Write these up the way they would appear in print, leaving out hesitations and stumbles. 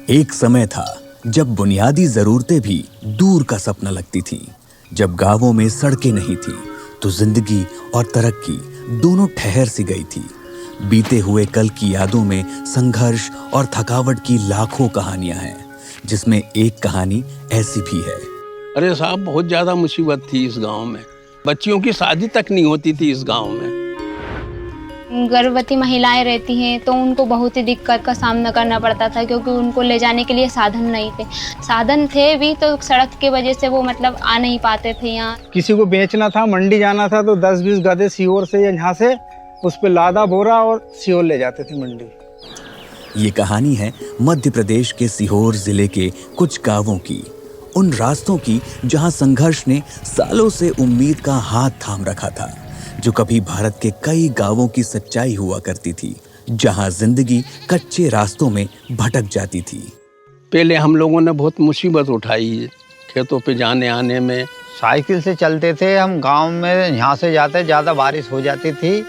एक समय था जब बुनियादी जरूरतें भी दूर का सपना लगती थी। जब गांवों में सड़कें नहीं थी तो जिंदगी और तरक्की दोनों ठहर सी गई थी। बीते हुए कल की यादों में संघर्ष और थकावट की लाखों कहानियां हैं, जिसमें एक कहानी ऐसी भी है। अरे साहब, बहुत ज्यादा मुसीबत थी इस गांव में। बच्चियों की शादी तक नहीं होती थी इस गांव में। गर्भवती महिलाएं रहती हैं तो उनको बहुत ही दिक्कत का सामना करना पड़ता था, क्योंकि उनको ले जाने के लिए साधन नहीं थे। साधन थे भी तो सड़क की वजह से वो आ नहीं पाते थे यहाँ। किसी को बेचना था, मंडी जाना था तो 10-20 गधे सीहोर से या यहाँ से उस पे लादा बोरा और सीहोर ले जाते थे मंडी। ये कहानी है मध्य प्रदेश के सीहोर जिले के कुछ गांवों की, उन रास्तों की जहां संघर्ष ने सालों से उम्मीद का हाथ थाम रखा था, जो कभी भारत के कई गांवों की सच्चाई हुआ करती थी, जहां जिंदगी कच्चे रास्तों में भटक जाती थी। पहले हम लोगों ने बहुत मुसीबत उठाई खेतों पे जाने आने में। साइकिल से चलते थे हम गांव में, यहाँ से जाते ज़्यादा बारिश हो जाती थी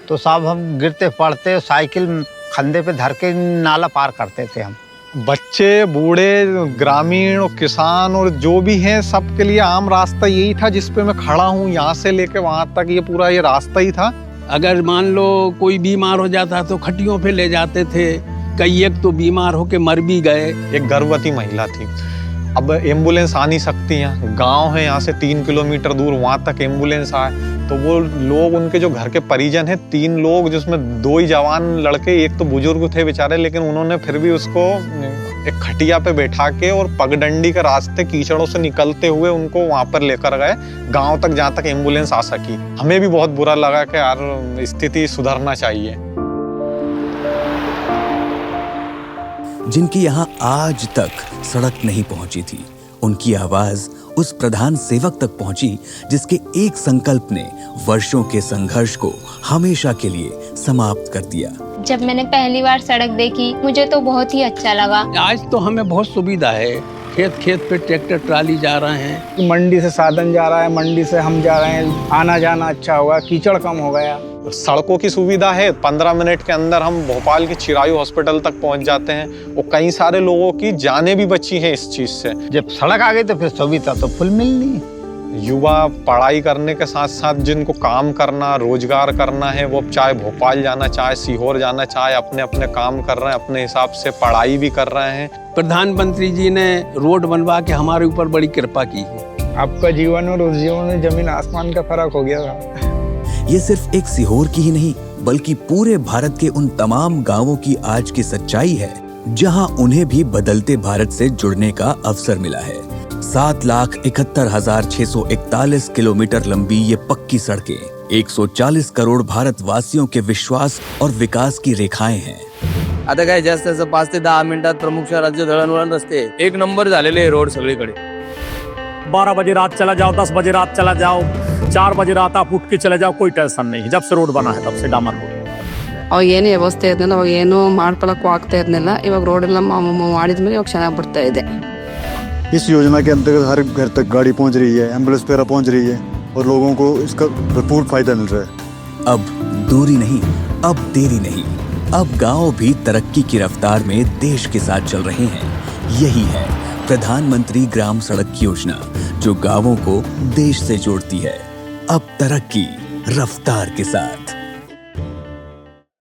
तो साहब हम गिरते पड़ते, साइकिल कंधे पे धर के नाला पार करते थे हम। बच्चे, बूढ़े, ग्रामीण और किसान और जो भी हैं, सबके लिए आम रास्ता यही था जिस पे मैं खड़ा हूँ। यहाँ से लेके वहाँ तक ये पूरा ये रास्ता ही था। अगर मान लो कोई बीमार हो जाता तो खटियों पे ले जाते थे। कई एक तो बीमार होके मर भी गए। एक गर्भवती महिला थी, अब एम्बुलेंस आ नहीं सकती हैं, गांव है यहाँ से 3 किलोमीटर दूर, वहाँ तक एम्बुलेंस आए तो वो लोग, उनके जो घर के परिजन हैं, 3 लोग जिसमें 2 ही जवान लड़के, एक तो बुजुर्ग थे बेचारे, लेकिन उन्होंने फिर भी उसको एक खटिया पे बैठा के और पगडंडी के रास्ते कीचड़ों से निकलते हुए उनको वहाँ पर लेकर गए गांव तक, जहाँ तक एम्बुलेंस आ सकी। हमें भी बहुत बुरा लगा कि यार स्थिति सुधरना चाहिए। जिनकी यहाँ आज तक सड़क नहीं पहुंची थी, उनकी आवाज उस प्रधान सेवक तक पहुंची जिसके एक संकल्प ने वर्षों के संघर्ष को हमेशा के लिए समाप्त कर दिया। जब मैंने पहली बार सड़क देखी मुझे तो बहुत ही अच्छा लगा। आज तो हमें बहुत सुविधा है, खेत खेत पे ट्रैक्टर ट्राली जा रहे हैं। मंडी से साधन जा रहा है, मंडी से हम जा रहे हैं, आना जाना अच्छा हुआ, कीचड़ कम हो गया। सड़कों की सुविधा है, 15 मिनट के अंदर हम भोपाल के चिरायु हॉस्पिटल तक पहुंच जाते हैं और कई सारे लोगों की जानें भी बची हैं इस चीज से। जब सड़क आ गई तो फिर सुविधा तो फुल मिलनी। युवा पढ़ाई करने के साथ साथ जिनको काम करना, रोजगार करना है, वो चाहे भोपाल जाना, चाहे सीहोर जाना, चाहे अपने अपने काम कर रहे हैं, अपने हिसाब से पढ़ाई भी कर रहे हैं। प्रधानमंत्री जी ने रोड बनवा के हमारे ऊपर बड़ी कृपा की है। आपका जीवन और उस जीवन में जमीन आसमान का फर्क हो गया था। ये सिर्फ एक सीहोर की ही नहीं, बल्कि पूरे भारत के उन तमाम गांवों की आज की सच्चाई है, जहां उन्हें भी बदलते भारत से जुड़ने का अवसर मिला है। 7,71,641 किलोमीटर लंबी ये पक्की सड़कें 140 करोड़ भारतवासियों के विश्वास और विकास की रेखाएं हैं। आता काय जास्त 5 ते 10 मिनिटात प्रमुख शहराचे दळणवळण रस्ते एक नंबर झालेले रोड सगळीकडे। 12 बजे रात चला जाओ, 10 बजे रात चला जाओ, 4 बजे रात आप उठ के चले जाओ, कोई टेंशन नहीं। जब से रोड बना है तब से डामर रोड। ಅವಾಗ ಏನು ವ್ಯವಸ್ಥೆ ಇರಲಿಲ್ಲ, ಅವಾಗ ಏನು ಮಾಡ್ಕೊಳ್ಳೋಕ್ಕೂ ಆಗ್ತಾ ಇರಲಿಲ್ಲ। ಇವಾಗ ರೋಡ್ ಎಲ್ಲ ಮಾಡಿದ್ಮೇಲೆ ಇವಾಗ ಚೆನ್ನಾಗಿ ಬರ್ತಾ ಇದೆ। इस योजना के अंतर्गत हर घर तक गाड़ी पहुंच रही है, एम्बुलेंस वगैरह पहुंच रही है और लोगों को इसका भरपूर फायदा मिल रहा है। अब दूरी नहीं, अब देरी नहीं, अब गांव भी तरक्की की रफ्तार में देश के साथ चल रहे हैं। यही है प्रधानमंत्री ग्राम सड़क योजना, जो गांवों को देश से जोड़ती है। अब तरक्की रफ्तार के साथ।